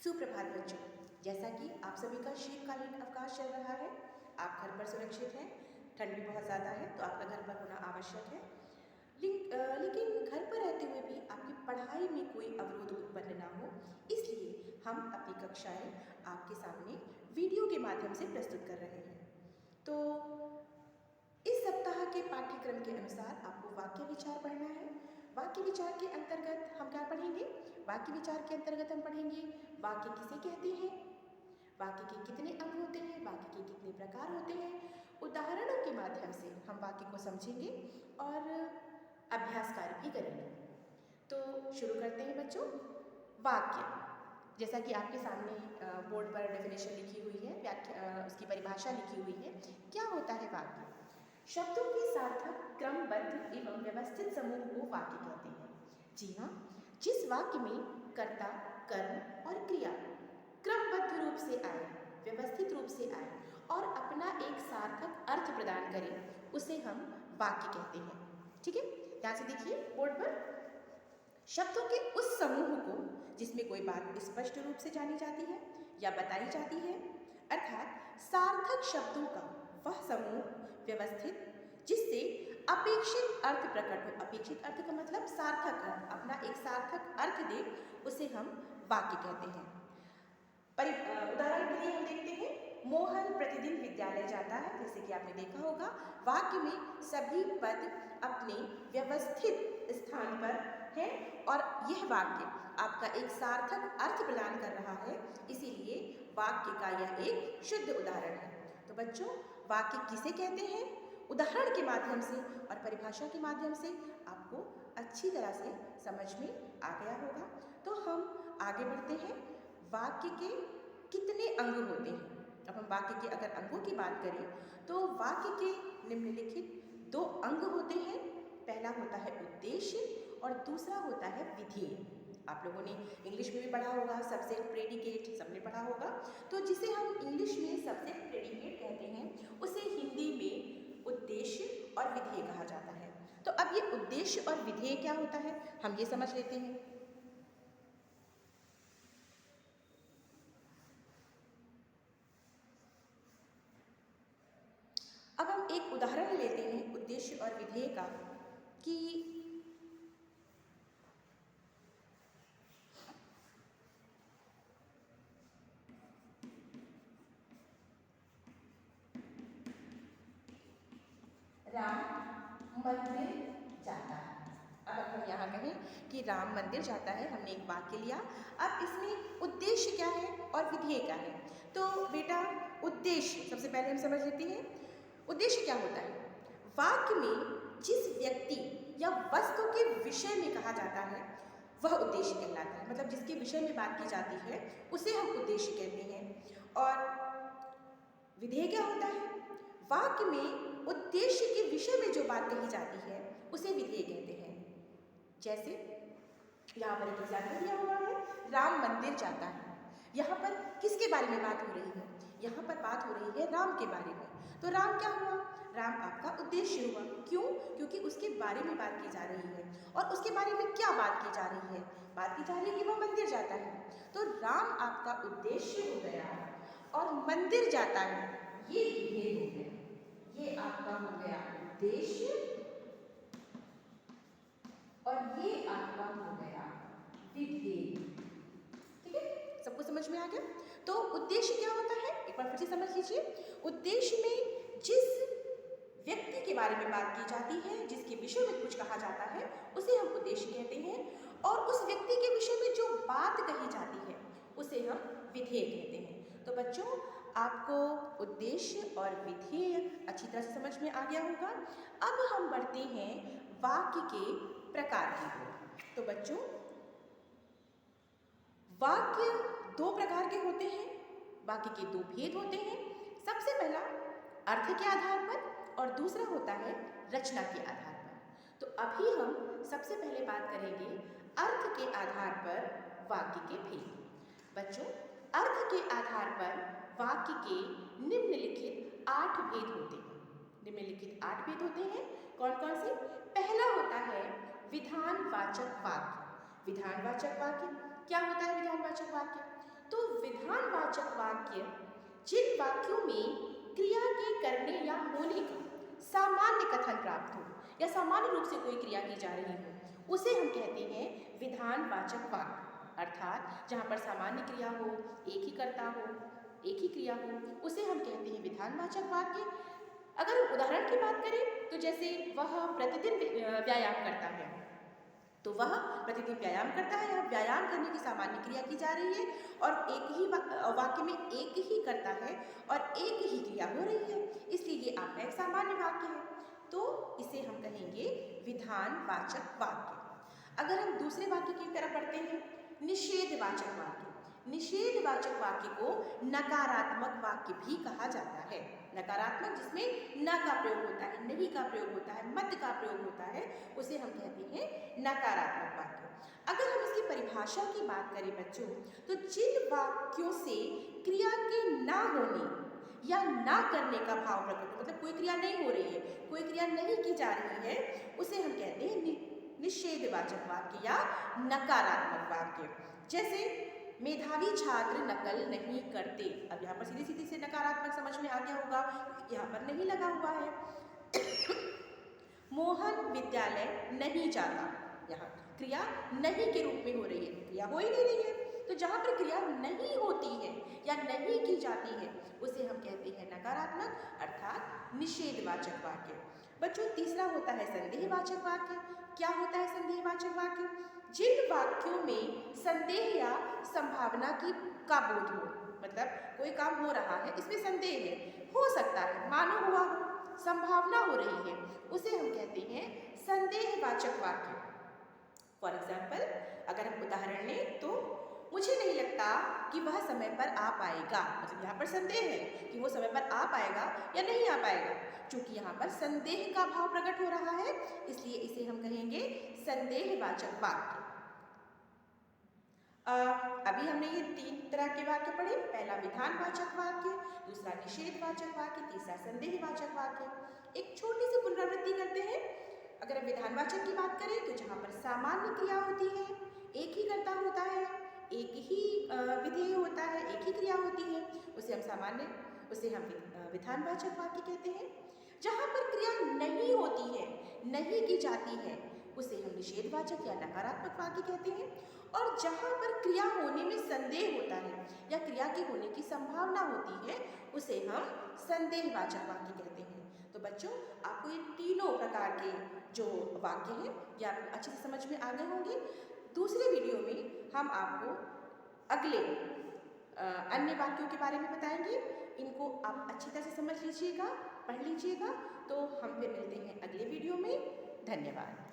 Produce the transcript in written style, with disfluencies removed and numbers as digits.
सुप्रभात बच्चों। जैसा कि आप सभी का शीतकालीन अवकाश चल रहा है, आप घर पर सुरक्षित हैं। ठंड भी बहुत ज़्यादा है तो आपका घर पर होना आवश्यक है। लेकिन घर पर रहते हुए भी आपकी पढ़ाई में कोई अवरोध उत्पन्न ना हो, इसलिए हम अपनी कक्षाएं आपके सामने वीडियो के माध्यम से प्रस्तुत कर रहे हैं। तो इस सप्ताह के पाठ्यक्रम के अनुसार आपको वाक्य विचार पढ़ना है। वाक्य विचार के अंतर्गत हम क्या पढ़ेंगे? वाक्य विचार के अंतर्गत हम पढ़ेंगे वाक्य किसे कहते हैं, वाक्य के कितने अंग होते हैं, वाक्य के कितने प्रकार होते हैं। उदाहरणों के माध्यम से हम वाक्य को समझेंगे और अभ्यास कार्य भी करेंगे। तो शुरू करते हैं बच्चों। वाक्य, जैसा कि आपके सामने बोर्ड पर डेफिनेशन लिखी हुई है, व्याख्या उसकी परिभाषा लिखी हुई है। क्या होता है वाक्य? शब्दों के सार्थक, क्रमबद्ध एवं व्यवस्थित समूह को वाक्य कहते हैं। जी हाँ, जिस वाक्य में कर्ता, कर्म और क्रिया क्रमबद्ध रूप से आए, व्यवस्थित रूप से आए और अपना एक सार्थक अर्थ प्रदान करे, उसे हम वाक्य कहते हैं। ठीक है, ध्यान से देखिए बोर्ड पर। शब्दों के उस समूह को जिसमें कोई बात स्पष्ट रूप से जानी जाती है या बताई जाती है, अर्थात सार्थक शब्दों का वह समूह व्यवस्थित जिससे अपेक्षित अर्थ प्रकट हो। अपेक्षित अर्थ का मतलब सार्थक अर्थ, अपना एक सार्थक अर्थ दे, उसे हम वाक्य कहते हैं। उदाहरण के लिए हम देखते हैं, मोहन प्रतिदिन विद्यालय जाता है। जैसे कि आपने देखा होगा, वाक्य में सभी पद अपने व्यवस्थित स्थान पर है और यह वाक्य आपका एक सार्थक अर्थ प्रदान कर रहा है, इसीलिए वाक्य का यह एक शुद्ध उदाहरण है। तो बच्चों, वाक्य किसे कहते हैं? उदाहरण के माध्यम से और परिभाषा के माध्यम से आपको अच्छी तरह से समझ में आ गया होगा। तो हम आगे बढ़ते हैं। वाक्य के कितने अंग होते हैं? अब हम वाक्य के अगर अंगों की बात करें तो वाक्य के निम्नलिखित दो अंग होते हैं। पहला होता है उद्देश्य और दूसरा होता है विधेय। आप लोगों ने इंग्लिश में भी पढ़ा होगा, सब्जेक्ट प्रेडिकेट सबने पढ़ा होगा। तो जिसे हम इंग्लिश में सब्जेक्ट प्रेडिकेट कहते हैं, उसे हिंदी में उद्देश्य और विधेय कहा जाता है। तो अब ये उद्देश्य और विधेय क्या होता है, हम ये समझ लेते हैं। अब हम एक उदाहरण लेते हैं उद्देश्य और विधेय का कि राम मंदिर जाता है। अब हम यहाँ कहें कि राम मंदिर जाता है, हमने एक वाक्य लिया। अब इसमें उद्देश्य क्या है और विधेय क्या है? तो बेटा, उद्देश्य सबसे पहले हम समझ लेते हैं। उद्देश्य क्या होता है? वाक्य में जिस व्यक्ति या वस्तु के विषय में कहा जाता है वह उद्देश्य कहलाता है। मतलब जिसके विषय में बात की जाती है उसे हम उद्देश्य कहते हैं। और विधेय क्या होता है? वाक्य में उद्देश्य के विषय में जो बात कही जाती है उसे विधेय कहते हैं। जैसे यहाँ पर एक एग्जाम्पल दिया हुआ है, राम मंदिर जाता है। यहाँ पर किसके बारे में बात हो रही है? यहाँ पर बात हो रही है राम के बारे में। तो राम क्या हुआ? राम आपका उद्देश्य हुआ। क्यों? क्योंकि उसके बारे में बात की जा रही है। और उसके बारे में क्या बात की जा रही है? बात की जा रही है कि वह मंदिर जाता है। तो राम आपका उद्देश्य हो गया और मंदिर जाता है ये विधेय हो गया। ये आपका हो गया उद्देश्य और ये आपका हो गया विधेय। ठीक है, सबको समझ में आ गया? तो उद्देश्य क्या होता है, एक बार फिर से समझ लीजिए। उद्देश्य में जिस व्यक्ति के बारे में बात की जाती है, जिसके विषय में कुछ कहा जाता है, उसे हम उद्देश्य कहते हैं। और उस व्यक्ति के विषय में जो बात कही जाती है उसे हम विधेय कहते हैं। तो बच्चों, आपको उद्देश्य और विधेय अच्छी तरह से समझ में आ गया होगा। अब हम बढ़ते हैं वाक्य के प्रकार की ओर। तो बच्चों, वाक्य दो प्रकार के होते हैं, वाक्य के दो भेद होते हैं। सबसे पहला अर्थ के आधार पर और दूसरा होता है रचना के आधार पर। तो अभी हम सबसे पहले बात करेंगे अर्थ के आधार पर वाक्य के भेद। बच्चों, अर्थ के आधार पर वाक्य के निम्नलिखित 8 भेद होते हैं। निम्नलिखित 8 भेद होते हैं। कौन कौन से? पहला होता है विधानवाचक वाक्य। विधानवाचक वाक्य क्या होता है? विधानवाचक वाक्य तो विधानवाचक वाक्य जिन वाक्यों में क्रिया के करने या होने का सामान्य कथन प्राप्त हो या सामान्य रूप से कोई क्रिया की जा रही हो उसे हम कहते हैं विधानवाचक वाक्य। अर्थात जहाँ पर सामान्य क्रिया हो, एक ही कर्ता हो, एक ही क्रिया हो, उसे हम कहते हैं विधानवाचक वाक्य। अगर हम उदाहरण की बात करें तो जैसे वह प्रतिदिन व्यायाम करता है, तो वह प्रतिदिन व्यायाम करता है या व्यायाम करने की सामान्य क्रिया की जा रही है और एक ही वाक्य में एक ही करता है और एक ही क्रिया हो रही है, इसलिए ये आपका एक सामान्य वाक्य है, तो इसे हम कहेंगे विधानवाचक वाक्य। अगर हम दूसरे वाक्य की तरफ बढ़ते हैं, निषेधवाचक वाक्य। निषेधवाचक वाक्य को नकारात्मक वाक्य भी कहा जाता है। नकारात्मक जिसमें न का प्रयोग होता है, नहीं का प्रयोग होता है, मत का प्रयोग होता है, उसे हम कहते हैं नकारात्मक वाक्य। अगर हम इसकी परिभाषा की बात करें बच्चों, तो जिन वाक्यों से क्रिया के ना होने या ना करने का भाव प्रकट हो, मतलब कोई क्रिया नहीं हो रही है, कोई क्रिया नहीं की जा रही है, उसे हम कहते हैं निषेधवाचक वाक्य या नकारात्मक वाक्य। जैसे मेधावी छात्र नकल नहीं करते। अब यहाँ पर सीधी सीधी से नकारात्मक समझ में आ गया होगा, यहाँ पर नहीं लगा हुआ है। मोहन विद्यालय नहीं जाता, यहाँ क्रिया नहीं के रूप में हो रही है, क्रिया हो ही नहीं रही है, तो जहाँ पर क्रिया नहीं होती है या नहीं की जाती है उसे हम कहते हैं नकारात्मक अर्थात निषेधवाचक वाक्य। बच्चों तीसरा होता है संदेहवाचक वाक्य। क्या होता है संदेहवाचक वाक्य? जिन वाक्यों में संदेह या संभावना का बोध हो, मतलब कोई काम हो रहा है, इसमें संदेह है, हो सकता है, मानो हुआ हो, संभावना हो रही है, उसे हम कहते हैं संदेहवाचक वाक्य। फॉर एग्जाम्पल अगर हम उदाहरण लें तो मुझे नहीं लगता कि वह समय पर आ पाएगा, मतलब यहाँ पर संदेह है कि वो समय पर आ पाएगा या नहीं आ पाएगा। चूंकि यहाँ पर संदेह का भाव प्रकट हो रहा है, इसलिए इसे हम कहेंगे संदेहवाचक वाक्य। अभी हमने ये 3 तरह के वाक्य पढ़े। पहला विधानवाचक वाक्य, दूसरा निषेधवाचक वाक्य, तीसरा संदेहवाचक वाक्य। एक छोटी सी पुनरावृत्ति करते हैं। अगर हम विधानवाचक की बात करें तो जहाँ पर सामान्य क्रिया होती है, एक ही कर्ता होता है, एक ही विधेय होता है, एक ही क्रिया होती है, उसे हम विधानवाचक वाक्य कहते हैं। जहाँ पर क्रिया नहीं होती है, नहीं की जाती है, उसे हम निषेधवाचक या नकारात्मक वाक्य कहते हैं। और जहाँ पर क्रिया होने में संदेह होता है या क्रिया के होने की संभावना होती है, उसे हम संदेहवाचक वाक्य कहते हैं। तो बच्चों आपको ये तीनों प्रकार के जो वाक्य हैं ये आपको अच्छे से समझ में आ गए होंगे। दूसरे वीडियो में हम आपको अगले अन्य वाक्यों के बारे में बताएंगे। इनको आप अच्छी तरह से समझ लीजिएगा, पढ़ लीजिएगा। तो हम फिर मिलते हैं अगले वीडियो में। धन्यवाद।